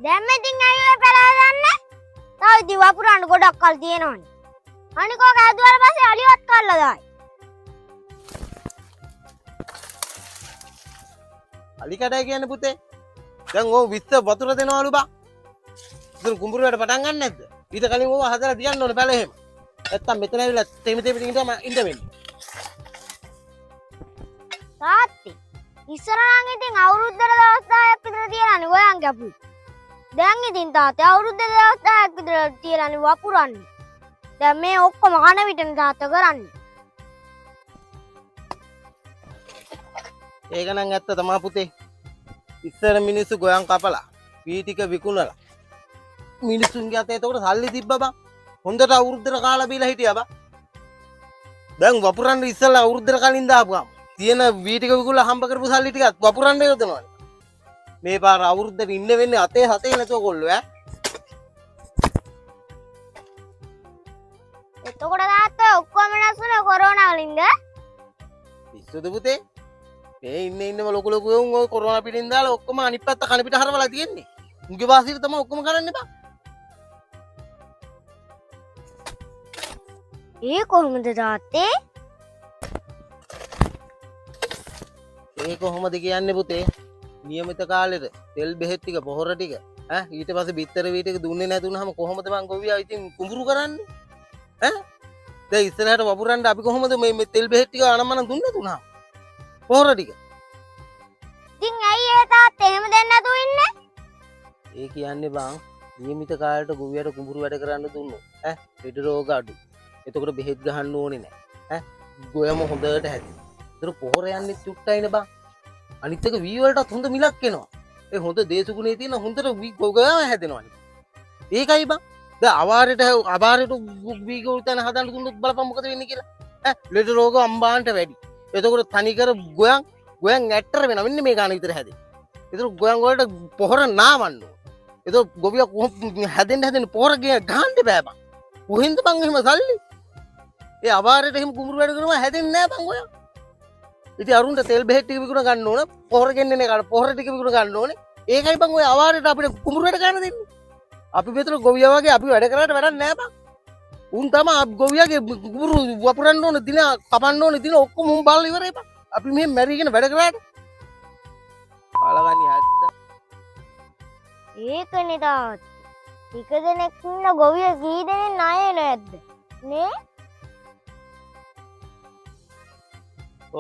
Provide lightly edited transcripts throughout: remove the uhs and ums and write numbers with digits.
දැන් මෙතින් ඇයි පෙරලා දාන්නේ? තව ඉතින් වපුරන්න ගොඩක් කල් තියෙනවනේ. අනික ඔක ඇදුවාට පස්සේ අලිවත් කල්ලා දායි. අලි කඩයි කියන්නේ පුතේ. දැන් ඕ 20 වතුර දෙනවලු බා. ඉතින් කුඹුරු වලට පටන් ගන්න නැද්ද? ඊට කලින් ඕව හදලා තියන්න ඕනේ පැල එහෙම. නැත්තම් මෙතන ඇවිල්ලා තෙමි තෙමි ඉඳ වෙන්නේ. තාත්ති ඉස්සර නම් ඉතින් අවුරුද්දට දවස් 10ක් විතර තියලානේ ඔයන්ගේ අපි. දැන් ඉතින් තාත්තේ අවුරුද්දට දවස් 10ක් විතර තියලානේ වපුරන්නේ. දැන් මේ ඔක්කොම කන විටනේ තාත්තා කරන්නේ. ඒක නම් ඇත්ත තමයි පුතේ. ඉස්සර මිනිස්සු ගොයන් කපලා වී ටික විකුණලා මිනිස්සුන්ගේ අතේ එතකොට සල්ලි තිබ්බා බං. හොඳට අවුරුද්දට කාලා බීලා හිටියා බං. දැන් වපුරන්න ඉස්සලා අවුරුද්දට කලින් දාපුවාම තියෙන වී ටික විකුණලා හම්බ කරපු සල්ලි ටිකත් වපුරන්න යොදනවනේ. මේ පාර අවුරුද්දට ඉන්න වෙන්නේ අතේ හතේ නැතුව කොල්ලෝ ඈ. එතකොට තාත්තා ඔක්කොම නැසුනේ කොරෝනා වලින්ද? පිස්සුද පුතේ? මේ ඉන්නම ලොකු ලොකු උන් ඔය කොරෝනා පිටින් දාලා ඔක්කොම අනිත් පැත්ත කන පිට හරවලා තියෙන්නේ. උන්ගේ වාසියට තමයි ඔක්කොම කරන්නේ බං. ඒ කොහොමද තාත්තේ? ඒ කොහොමද කියන්නේ පුතේ? නියමිත කාලෙට තෙල් බෙහෙත් ටික පොහොර ටික ඈ ඊට පස්සේ බිත්තර වී ටික දුන්නේ නැතුනහම කොහොමද මං ගොවියා ඉතින් කුඹුරු කරන්නේ? ඈ දැන් ඉස්සරහට වපුරන්න අපි කොහොමද මේ තෙල් බෙහෙත් ටික අනම්මන දුන්නේ නැතුනහම? පොහොර ටික. ඉතින් ඇයි ඒ තාත්තේ එහෙම දෙන්නේ නැතුව ඉන්නේ? ඒ කියන්නේ බං නියමිත කාලෙට ගොවියට කුඹුරු වැඩ කරන්න දුන්නොත් ඈ ලෙඩ රෝග අඩු. එතකොට බෙහෙත් ගහන්න ඕනේ නැහැ. ඈ ගොයම හොඳට හැදෙනවා. ඒතර පොහොර යන්නේ චුට්ටයිනේ බං. අනිත් එක වී වලටත් හොඳ මිලක් එනවා. ඒ හොඳ දේශගුණේ තියෙන හොඳට වී ගොයම හැදෙනවා. ඒකයි බං. දැන් අවාරයට වී ගොවිතැන හදන්න දුන්නොත් බලපන් මොකද වෙන්නේ කියලා. ඈ ලෙඩ රෝග අම්බාන්ට වැඩි. එතකොට තනිකර ගොයන් ඇට්ටර වෙනවා. මෙන්න මේ ගාන විතර හැදෙන්නේ. ඒතර ගොයන් වලට පොහොර නාවන්න ඕන. ඒතර ගොවියා කොහොම හැදෙන්න පොහොර ගහන්න බෑ බං. කොහෙන්ද බං එහෙම සල්ලි? ඒ අවාරයට එහෙම කුඹුරු වැඩ කරනවා හැදෙන්නේ නෑ බං ඔයා. ඉතින් අරුන්ට තෙල් බෙහෙත් ටික විකුණ ගන්න ඕන. පොහොර ගෙන්නන්නේ කාට පොහොර ටික විකුණ ගන්න ඕනේ. ඒකයි බං ඔය අවාරයට අපිට කුඹුරු වැඩ ගන්න දෙන්නේ. අපි මෙතන ගොවියා වගේ අපි වැඩ කරාට වැඩක් නෑ බං. උන් තමයි ගොවියාගේ කුඹුරු වපුරන්න ඕන දින කපන්න ඕන දින ඔක්කොම උන් බලලා ඉවරයි බං. අපි මෙහෙම මැරිගෙන වැඩ කරාට. ආලගන්නේ ඇත්ත. ඒකනේ තාත්තා. ටික දෙනෙක් ඉන්න ගොවිය කී දෙනෙක් ණය නැද්ද? නේ?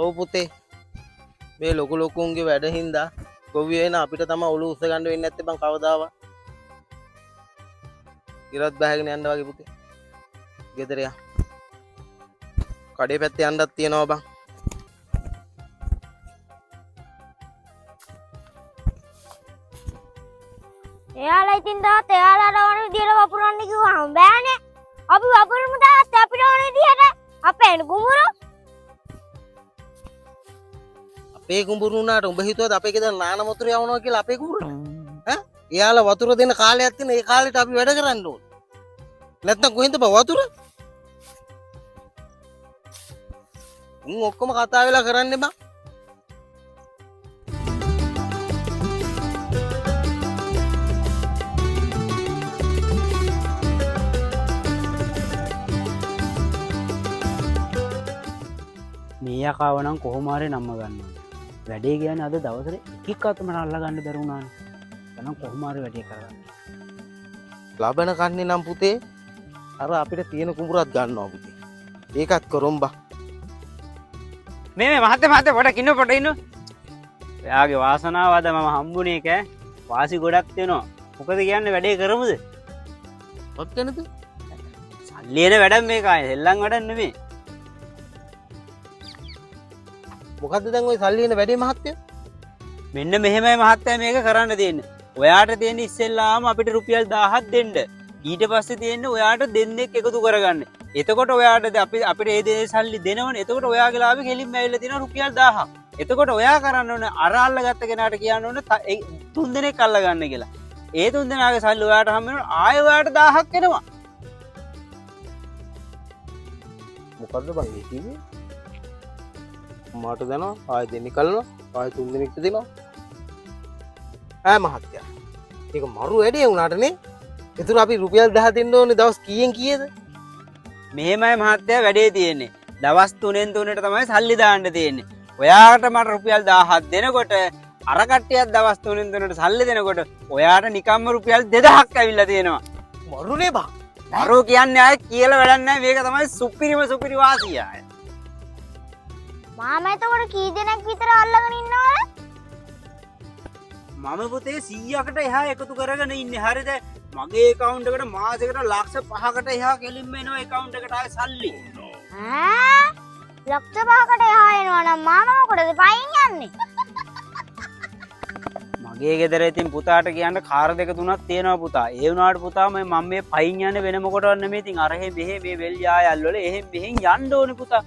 ඔව් පුතේ. මේ ලොකු ලොකුන්ගේ වැඩ හින්දා ගොවිය එන අපිට තමයි ඔලු උස්ස ගන්න වෙන්නේ නැත්තේ බං කවදාවත්. ඉරත් බහගෙන යන්න වගේ පුතේ. ගෙදර යා. කඩේ පැත්තේ යන්නත් තියනවා බං. එයාලා ඉතින් තාත්තා එයාලාට ඕන විදියට වපුරන්න කිව්වම බෑනේ. අපි වපුරමු තාත්තා අපිට ඕන විදියට. අපේ කුඹුරු. අපේ කුඹුරු උනාට උඹ හිතුවද අපේ ගෙදර නාන වතුර යවනවා කියලා අපේ කුඹුරට? ඈ? එයාලා වතුර දෙන කාලයක් තියෙන ඒ කාලෙට අපි වැඩ කරන්න ඕන. නැත්නම් කොහෙන්ද බා වතුර? උන් ඔක්කොම කතා වෙලා කරන්නේ බං. මේ යකාව නම් කොහොම හරි නම්ම ගන්න ඕනේ. වැඩේ කියන්නේ අද දවසට එකක් අතමට අල්ල ගන්න බැරි වුණානේ. එහෙනම් කොහොම හරි වැඩේ කරගන්න. ලබන කන්නේ නම් පුතේ අර අපිට තියෙන කුඹුරක් ගන්නවා පුතේ. ඒකත් කරොම් බා. මේ මහත්තයා පොඩ කින්න පොඩ ඉන්න. එයාගේ වාසනාව අද මම හම්බුනේ එක වාසි ගොඩක් දෙනවා. මොකද කියන්නේ වැඩේ කරමුද? මොකක් ගැනද? සල්ලි එන වැඩක් මේක ආයේ සෙල්ලම් වැඩක් නෙමෙයි. මොකද්ද දැන් ওই සල්ලි එන වැඩේ මහත්තයා? මෙන්න මෙහෙමයි මහත්තයා මේක කරන්න තියෙන්නේ. ඔයාට තියෙන ඉස්සෙල්ලාම අපිට රුපියල් 1000ක් දෙන්න. ඊට පස්සේ තියෙන්නේ ඔයාට දෙන්නෙක් එකතු කරගන්න. එතකොට ඔයාට අපිට ඒ දේ සල්ලි දෙනවනේ. එතකොට ඔයාගේ ලාභෙ කෙලින්ම ඇවිල්ලා තියෙනවා රුපියල් 1000ක්. එතකොට ඔයා කරන්න ඕනේ අර අල්ලගත්ත කෙනාට කියන්න ඕනේ 3 දෙනෙක් අල්ල ගන්න කියලා. ඒ 3 දෙනාගේ සල්ලි ඔයාට හම්බ වෙනවා ආයෙ ඔයාට 1000ක් එනවා. මොකද්ද බං මේ කිව්වේ? මාට දෙනවා ආයෙ දෙන්නෙක් අල්ලනවා ආයෙ 3 දෙනෙක්ට දෙනවා. ඈ මහත්තයා ඒක මරු වැඩේ වුණාටනේ. ඒතර අපි රුපියල් 10 දෙන්න ඕනේ දවස් කීයෙන් කීයද? මෙහෙමයි මහත්තයා වැඩේ තියෙන්නේ. දවස් 3න් 3ට තමයි සල්ලි දාන්න තියෙන්නේ. ඔයාට මට රුපියල් 1000ක් දෙනකොට අර කට්ටියක් දවස් 3න් 3ට සල්ලි දෙනකොට ඔයාට නිකම්ම රුපියල් 2000ක් ඇවිල්ලා තියෙනවා. මරුනේ බං. මරු කියන්නේ ආයේ කියලා වැඩක් නැහැ. මේක තමයි සුපිරි වාසිය. මාමා එතකොට කී දෙනෙක් විතර අල්ලගෙන ඉන්නවද? මම පුතේ 100කට එහා එකතු කරගෙන ඉන්නේ. හරිද? මගේ account එකට මාසෙකට ලක්ෂ 5කට එහා කෙලින්ම එනවා account එකට ආයේ සල්ලි. ඈ ලක්ෂ 5කට එහා එනවා නම් මාමා මොකටද පයින් යන්නේ? මගේ ගෙදර ඉතින් පුතාට කියන්න කාර් දෙක තුනක් තියෙනවා පුතා. ඒ වුණාට පුතා මම මේ පයින් යන්නේ වෙන මොකටවත් නෙමෙයි. ඉතින් අර මෙහෙ මේ වෙල් යායල් වල එහෙන් මෙහෙන් යන්න ඕනේ පුතා.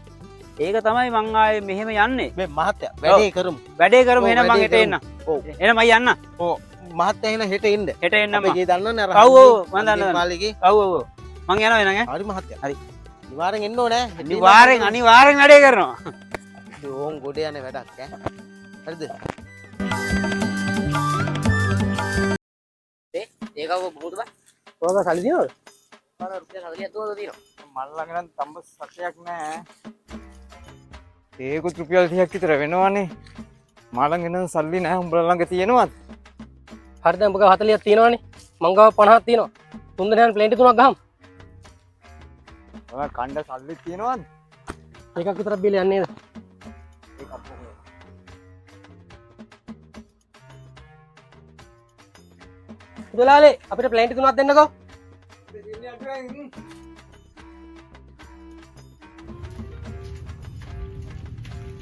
ඒක තමයි මං ආයේ මෙහෙම යන්නේ. මේ මහත්තයා වැඩේ කරමු. වැඩේ කරමු එහෙනම් මං වැඩේ හෙට එන්න. ඔව්. එහෙනම් මං යන්න. ඔව් මහත්තයා එහෙනම් හෙට එන්න. හෙට එන්නම. අපි ගේ දන්නවනේ අර. ඔව් ඔව් මං දන්නවා. පාලිගේ. ඔව් ඔව්. මං යනවා එහෙනම් ඈ. හරි මහත්තයා. හරි. අනිවාර්යෙන් එන්න ඕනේ. අනිවාර්යෙන් වැඩේ කරනවා. ඕන් ගොඩ යන වැඩක් ඈ. හරිද? ඒක බොහොමද බා? කොහොමද සල්ලි දිනවද? මම රුපියල් 40ක් දුවද තියෙනවා. මල් ළඟ නම් තඹ සතයක් නැහැ. ඒකුත් රුපියල් 30ක් විතර වෙනවනේ. මා ළඟ නම් සල්ලි නැහැ. උඹලා ළඟ තියෙනවද? හරි දැන් උඹ ගාව 40ක් තියෙනවනේ. මං ගාව 50ක් තියෙනවා. තුන් දෙනාට ප්ලේන්ටි තුනක් ගහමු. ඔයා කණ්ඩ සල්ලි තියෙනවද? එකක් විතරක් බීලා යන්නේ නේද? ඒක අපෝ. දුලාලේ අපිට ප්ලේන්ටි තුනක් දෙන්නකෝ.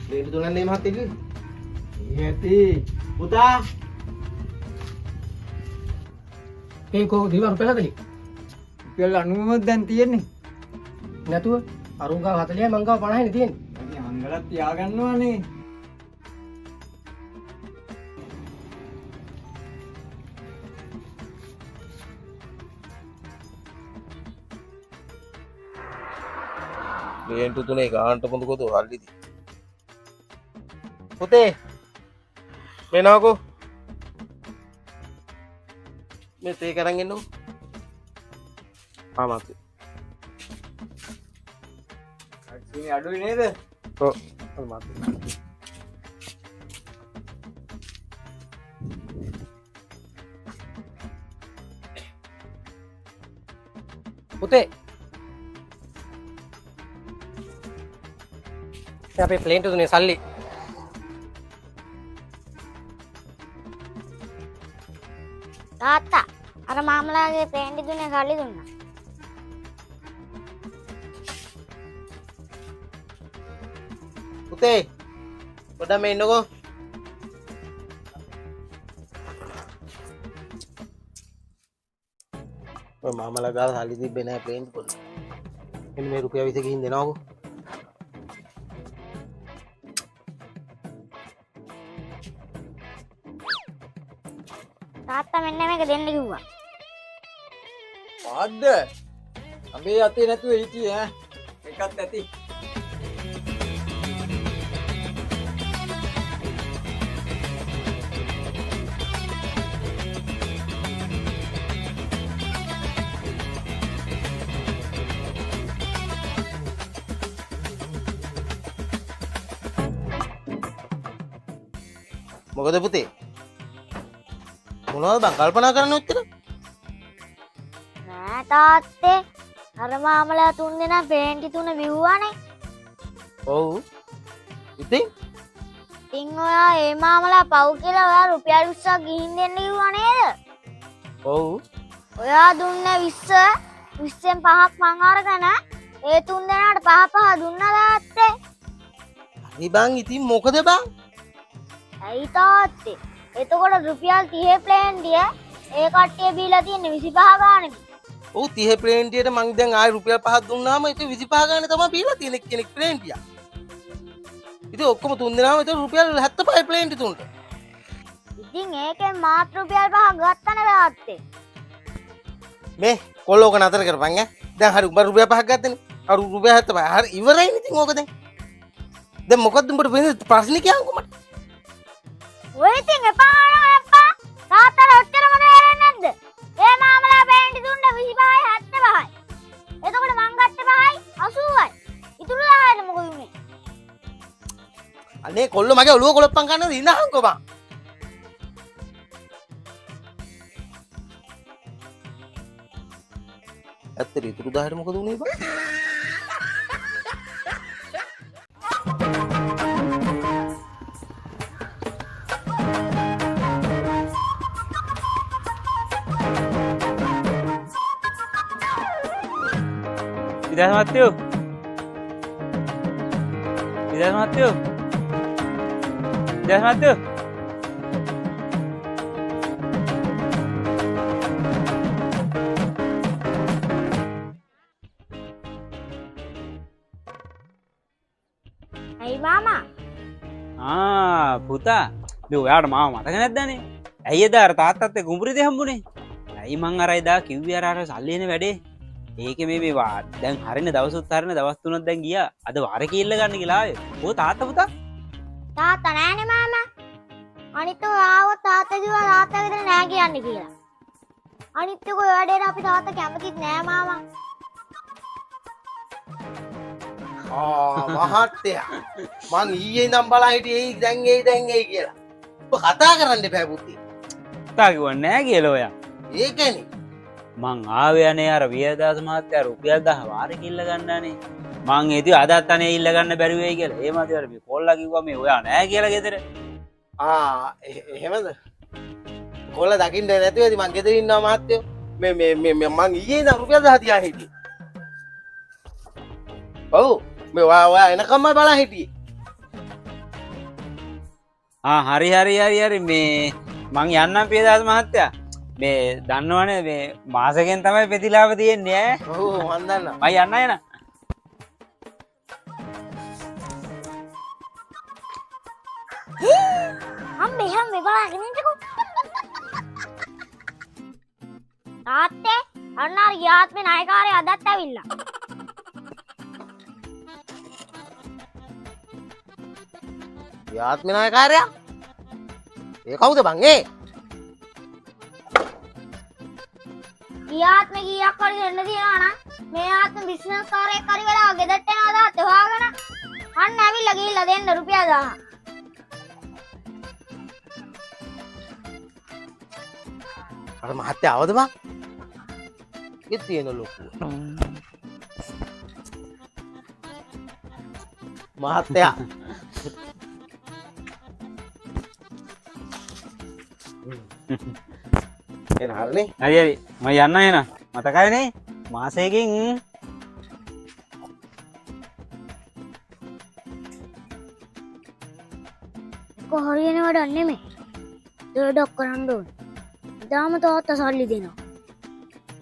දෙන්න තුනන්නේ මහත්තයා. ඇති. පුතා ඒකෝ දිවා රුපියල් 40. රුපියල් 90ක් දැන් තියෙන්නේ. නැතුව අරුන් ගාව 40යි මං ගාව 50යි නේ තියෙන්නේ. අනේ අංගලක් තියාගන්නවනේ. ප්ලේන්ට් තුනේ ගානට මොකද හල්ලිද? පුතේ මෙනවකෝ මේ තේ කරන් එන්නකො. ආමත්. අක්ෂිනේ අඩුයි නේද? ඔව්. ආමත්. පුතේ දැන් අපේ ප්ලේන්ටි තුනේ සල්ලි. තාත්තා අර මාමලාගේ ප්ලේන්ටි තුනේ සල්ලි දුන්නා. පුතේ පොඩ්ඩක් මේ ඉන්නකෝ. ඔය මාමලා ගාව සල්ලි තිබ්බේ නැහැ ප්ලේන්ට් පොඩි. එන්න මේ රුපියල් 20 ගිහින් දෙනවකෝ. තාත්තා මෙන්න මේක දෙන්න කිව්වා. පාඩ්ඩ. අපේ අතේ නැතුව හිටියේ ඈ. එකක් ඇති. මොකද පුතේ? මොනවද බං කල්පනා කරන්න උත්තර? නෑ තාත්තේ අර මාමලා තුන් දෙනා ප්ලේන්ටි තුන විව්වානේ. ඔව්. ඉතින් ඉතින් ඔයා ඒ මාමලා පව් කියලා ඔයා රුපියල් 20ක් ගිහින් දෙන්න කිව්වා නේද? ඔව්. ඔයා දුන්නේ 20 20න් 5ක් මං අරගෙන ඒ තුන් දෙනාට 5 දුන්නා තාත්තේ. හරි බං ඉතින් මොකද බං? ඇයි තාත්තේ? එතකොට රුපියල් 30 ප්ලේන්ටිය ඒ කට්ටිය බීලා තියෙන්නේ 25 ගානෙක. ඔව් 30 ප්ලේන්ටියට මං දැන් ආයෙ රුපියල් 5ක් දුන්නාම ඉතින් 25 ගානේ තමයි බීලා තියෙන කෙනෙක් ප්ලේන්ටිය. ඉතින් ඔක්කොම තුන් දෙනාම ඉතින් රුපියල් 75 ප්ලේන්ටි තුනට. ඉතින් ඒකෙන් මාත් රුපියල් 5ක් ගත්තනේ තාත්තේ. මේ කොල්ලෝක නතර කරපන් ඈ. දැන් හරි උඹ රුපියල් 5ක් ගත්තනේ. අර රුපියල් 75. හරි ඉවරයිනේ ඉතින් ඕක දැන්. දැන් මොකද්ද උඹට වෙන්නේ ප්‍රශ්නේ කියන්කෝ මට. ඔය ඉතින් එපා තාත්තලා ඔච්චරම දෙන්නේ ප්ලේන්ටි දුන්න 25යි 75යි. එතකොට මං ගත්තේ 5යි 80යි. ඉතුරු 10ට මොකද උනේ? අනේ කොල්ල මගේ ඔළුව කොලප්පම් කරනද ඉන්නහන්කෝ බං. ඇත්තට ඉතුරු 10ට මොකද උනේ බං? විදාස් මහත්තයෝ විදාස් මහත්තයෝ විදාස් මහත්තයෝ ඇයි මාමා? පුතා මේ ඔයාට මාව මතක නැද්දනේ? ඇයි එදා අර තාත්තත් එක්ක කුඹුරේද හම්බුනේ? ඇයි මං අර එදා කිව්වේ අර සල්ලි එන වැඩේ? ඒකේ මේ දැන් හරින දවසුත් හරින දවස් 3ක් දැන් ගියා. අද වාරේ කිල්ල ගන්න කියලා ආවේ. ඕ තාත්තා පුතා? තාත්තා නෑනේ මාමා. අනිත් ඔය ආවොත් තාත්තා කිව්වා තාත්තා ගෙදර නෑ කියන්නේ කියලා. අනිත් ඔය වැඩේට අපි තාත්තා කැමතිත් නෑ මාමා. මහත්තයා මං ඊයේ ඉඳන් බලන් හිටියේ දැන් එයි කියලා. ඔබ කතා කරන්න එපා පුතේ. තා කිව්වා නෑ කියලා ඔයා. ඒකනේ. මං ආවේ අනේ අර වියදාස මහත්තයා රුපියල් 10 වාරේ කිල්ල ගන්නනේ. මං ඒදී අදත් අනේ ඉල්ල ගන්න බැරි වෙයි කියලා. ඒ මාතේ මේ කොල්ලා කිව්වා මේ ඔයා නෑ කියලා ගෙදර. එහෙමද? කොල්ලා දකින්න නැතුව ඇති මං ගෙදර ඉන්නවා මහත්තයෝ. මේ මං ඊයේ ඉඳන් රුපියල් 10 තියා හිටියේ. ඔව් මේ ඔයා එනකම්ම බලන් හිටියේ. හරි මේ මං යන්නම් පියදාස මහත්තයා. මේ දන්නවනේ මේ මාසෙකින් තමයි ප්‍රතිලාභ තියෙන්නේ ඈ. ඔව් මන් දන්නවා. මම යන්න එන. හම්බේ බලන්න ඉන්නකෝ. තාත්තේ අන්න අර ගියාත්මේ නායකාරය අදත් ඇවිල්ලා. යාත්මේ නායකාරයා? ඒ කවුද බං ඒ? ගියාත්මේ කීයක් හරි දෙන්න තියනවා නම් මේ ආත්ම බිස්නස් කාරයෙක් හරි වෙලා ගෙදරට එනවා තාත්තේ හොයාගෙන. අන්න ඇවිල්ලා ගිහිල්ලා දෙන්න රුපියල් 1000. අර මහත්තයා ආවද බං? ඒත් තියෙන ලොකු. මහත්තයා එන හරිනේ. හරි මම යන්න එන. මතකයිනේ මාසෙකින් කොහොරියන වැඩක් නෙමෙයි. දොඩක් කරන්න ඕනේ. දාම තාත්තා සල්ලි දෙනවා.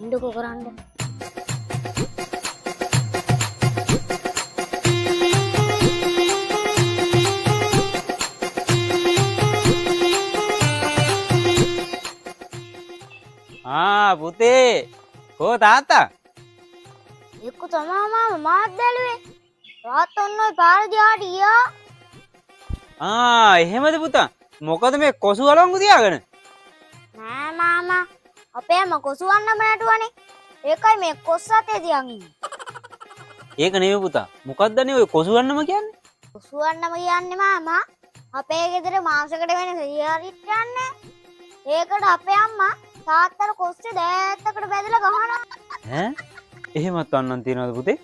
ඉන්නකෝ කරන්න. පුතේ කෝ තාත්තා? එක්ක තමයි මාමා මාත් බැලුවේ. තාත්තා ඔන්න ඔය පාර දිහාට ගියා. එහෙමද පුතා? මොකද මේ කොසු අලංගු තියාගෙන? නෑ මාමා. අපේම කොසු වන්නම නැටුවනේ. ඒකයි මේ කොස් අතේ තියන් ඉන්නේ. ඒක නෙමෙයි පුතා. මොකක්දනේ ඔය කොසු වන්නම කියන්නේ? කොසු වන්නම කියන්නේ මාමා අපේ ගෙදර මාසෙකට වෙන සියහරිත් යන්නේ. ඒකට අපේ අම්මා තාත්තට කොස්සේ දෑත්තකට බැදලා ගහනවා. එහෙමත් වන්නන් තියනවද පුතේ?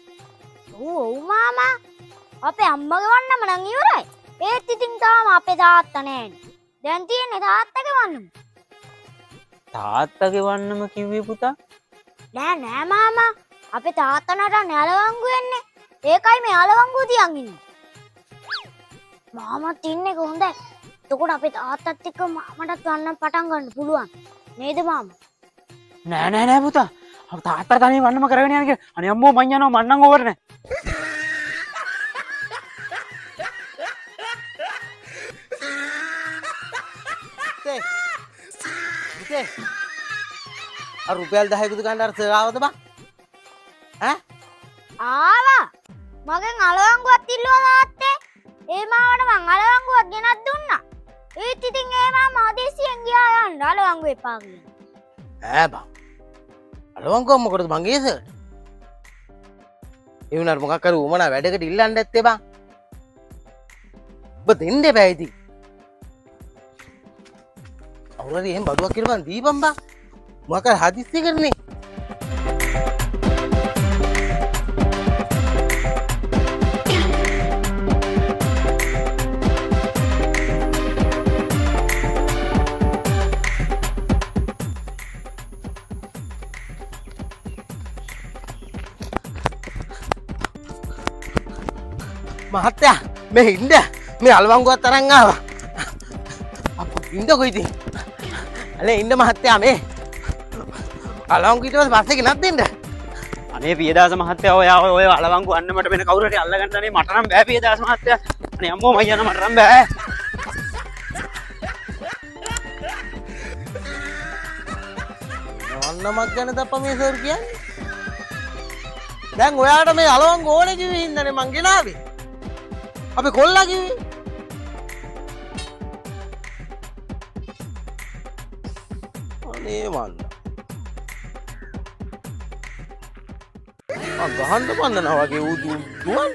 ඔව් මාමා. අපේ අම්මගේ වන්නම නම් ඉවරයි. ඒත් ඉතින් තාම අපේ තාත්තා නෑනේ. දැන් තියෙන්නේ තාත්තගේ වන්නම. තාත්තගේ වන්නම කිව්වේ පුතා? නෑ මාමා. අපේ තාත්තා නටන්නේ අලවංගු වෙන්නේ. ඒකයි මේ අලවංගු තියන් ඉන්නේ. මාමත් ඉන්නේ කොහොඳයි. එතකොට අපේ තාත්තත් එක්ක මාමටත් වන්න පටන් ගන්න පුළුවන්. නේද මාමා? නෑ පුතා. අප තාත්තා තනිය වන්නම කරගෙන යන්න කියලා. අනේ අම්මෝ මං යනවා මන්නම් ඕවර නෑ. පුතේ අර රුපියල් 10කුද ගන්න අර සර් ආවද බං? ආවා. මගෙන් අලවංගුවක් ඉල්ලුවා තාත්තේ. ඒ මාවට මං අලවංගුවක් ගෙනත් දුන්නා. ඒත් ඉතින් ඒ මාමා ආදේශයෙන් ගියා යන්න අලවංගු එපා කියලා. බං. අලවංගුව මොකටද මගේ සර්? ඒ වුණාට මොකක් කරු උමනා වැඩකට ඉල්ලන්න ඇත්තේ බං. ඔබ දෙන්න බෑ ඉතින්. අවුරුදු එහෙම බඩුවක් කියලා බං දීපන් බං. මොකක් හරි හදිස්සි කරන්නේ. මහත්තයා මේ ඉන්න මේ අලවංගුවත් තරන් ආවා. ඉන්නකො ඉතින්. අනේ ඉන්න මහත්තයා මේ අලවංගු ඊට පස්සේ බස් එක ගෙනත් දෙන්න. අනේ පියදාස මහත්තයා ඔය අලවංගු අන්න මට වෙන කවුරු හරි අල්ලගන්න අනේ මට නම් බෑ පියදාස මහත්තයා. අනේ අම්මෝ මම යන මට නම් බෑ. නන්නමක් ගැන තප්ප මේ සර් කියන්නේ. දැන් ඔයාට මේ අලවංගු ඕනේ කිව්වේ හින්දානේ මං ගෙනාවේ. අපි කොල්ලා කිව්වේ. අනේ මන්න. ගහන්න බන්නනා වගේ දුවන්නේ.